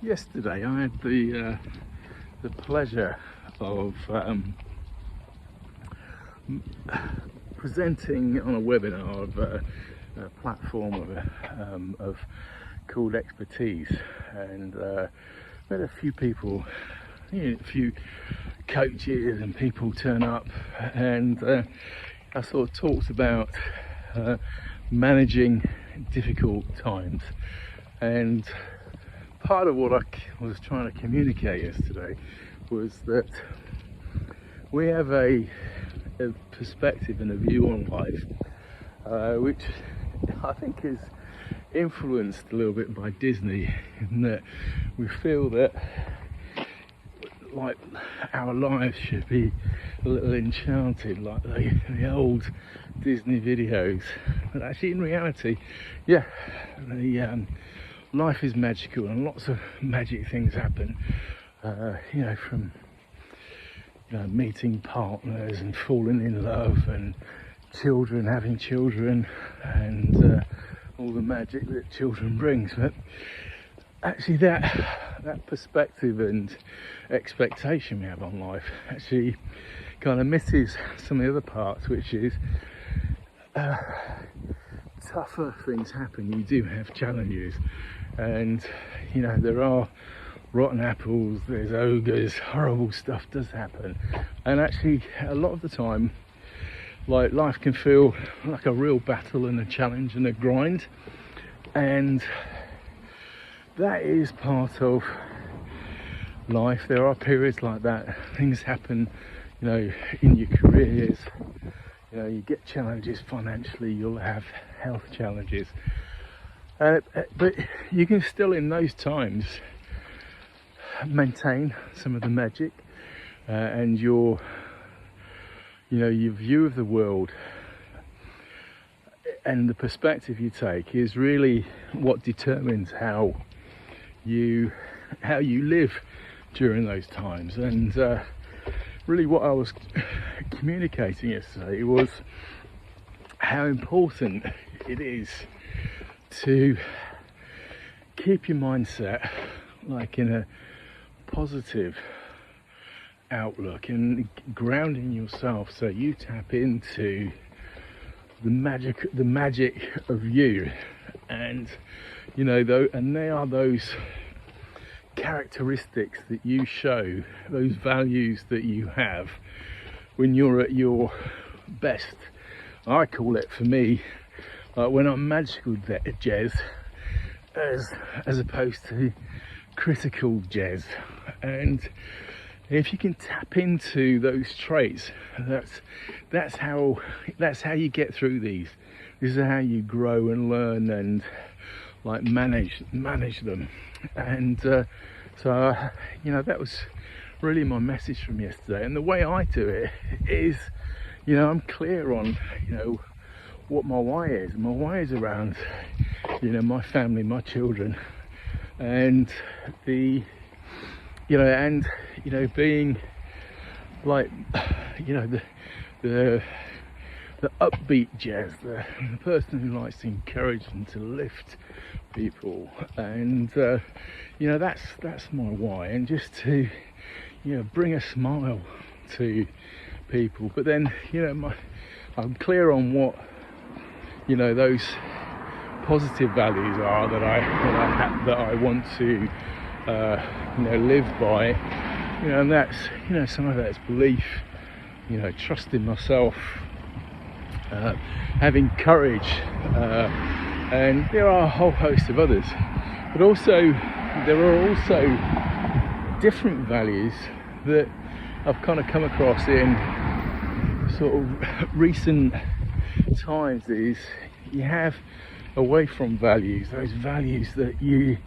Yesterday I had the pleasure of presenting on a webinar of a platform of called Expertise, and we had a few people, a few coaches and people turn up, and I sort of talked about managing difficult times. And part of what I was trying to communicate yesterday was that we have a perspective and a view on life which I think is influenced a little bit by Disney, in that we feel that like our lives should be a little enchanted like the old Disney videos, but actually in reality, life is magical and lots of magic things happen, from meeting partners and falling in love, and having children, and all the magic that children brings. But actually that perspective and expectation we have on life actually kind of misses some of the other parts, which is tougher things happen. You do have challenges, and there are rotten apples, there's ogres, horrible stuff does happen. And actually a lot of the time, like, life can feel like a real battle and a challenge and a grind, and that is part of life. There are periods like that. Things happen, in your careers. You get challenges financially, you'll have health challenges, but you can still in those times maintain some of the magic, and your view of the world and the perspective you take is really what determines how you live during those times. And really what I was communicating yesterday was how important it is to keep your mindset like in a positive outlook and grounding yourself, so you tap into the magic of you, and and they are those characteristics that you show, those values that you have when you're at your best. I call it, for me, when I'm magical Jez, as opposed to critical Jez. And if you can tap into those traits, that's how you get through these. This is how you grow and learn and like manage them. And so that was really my message from yesterday. And the way I do it is, I'm clear on what my why is. My why is around my family, my children, and being like the upbeat Jez, the person who likes to encourage and to lift people. And that's my why, and just to bring a smile to people. But then I'm clear on what those positive values are that I want to live by, and that's some of that's belief, trusting myself, having courage, and there are a whole host of others. But also there are also different values that I've kind of come across in sort of recent times, is you have away from values, those values that you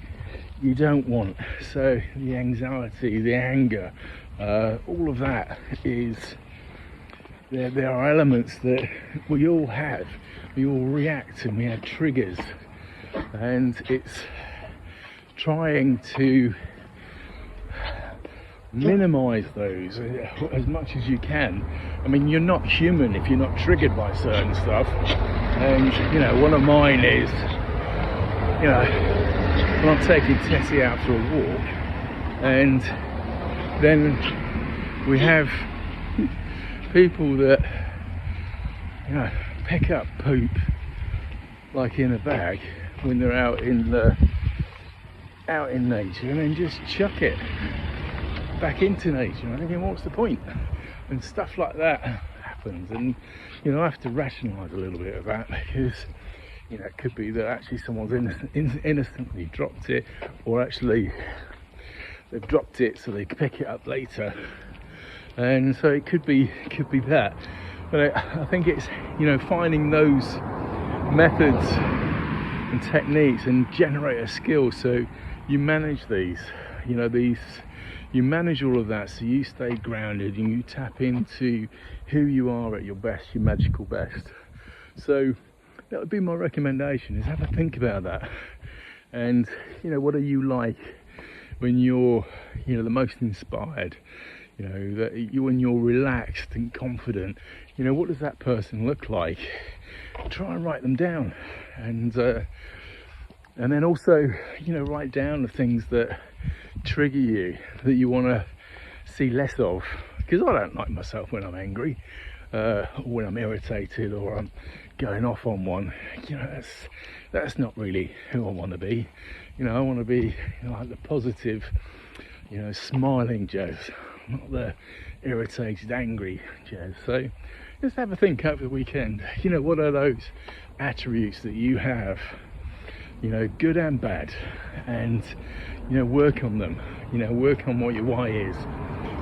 don't want. So the anxiety, the anger, all of that is there are elements that we all have, we all react, and we have triggers, and it's trying to minimize those as much as you can. I mean, you're not human if you're not triggered by certain stuff. And one of mine is when I'm taking Tessie out for a walk, and then we have people that, you know, pick up poop like in a bag when they're out in nature, and then just chuck it back into nature. I'm thinking, what's the point? And stuff like that happens, and you know, I have to rationalise a little bit of that, because you know, it could be that actually someone's innocently dropped it, or actually they've dropped it so they can pick it up later, and so it could be that. But I think it's, you know, finding those methods and techniques and generate a skill so you manage these, you know, you manage all of that, so you stay grounded and you tap into who you are at your best, your magical best. So that would be my recommendation, is have a think about that. And you know, what are you like when you're, you know, the most inspired? You know, that when you're relaxed and confident, you know, what does that person look like? Try and write them down, and then also, you know, write down the things that trigger you, that you want to see less of. Because I don't like myself when I'm angry, or when I'm irritated, or I'm going off on one. You know, that's not really who I want to be. You know, I want to be, you know, like the positive, you know, smiling Jez, not the irritated, angry Jez. So just have a think over the weekend. You know, what are those attributes that you have? You know, good and bad, and you know, work on them. You know, work on what your why is,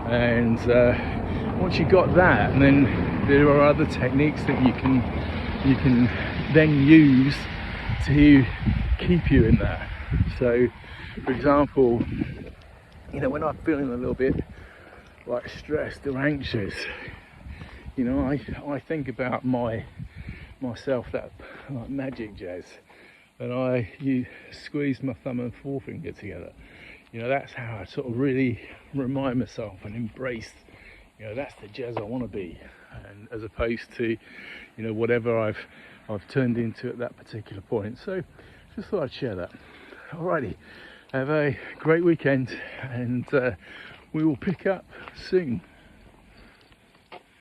and once you got that, and then there are other techniques that you can then use to keep you in that. So, for example, you know, when I'm feeling a little bit like stressed or anxious, you know, I think about myself, that like magic Jez, and you squeeze my thumb and forefinger together. You know, that's how I sort of really remind myself and embrace, you know, that's the Jez I want to be, and as opposed to, you know, whatever I've turned into at that particular point. So just thought I'd share that. Alrighty, have a great weekend, and we will pick up soon.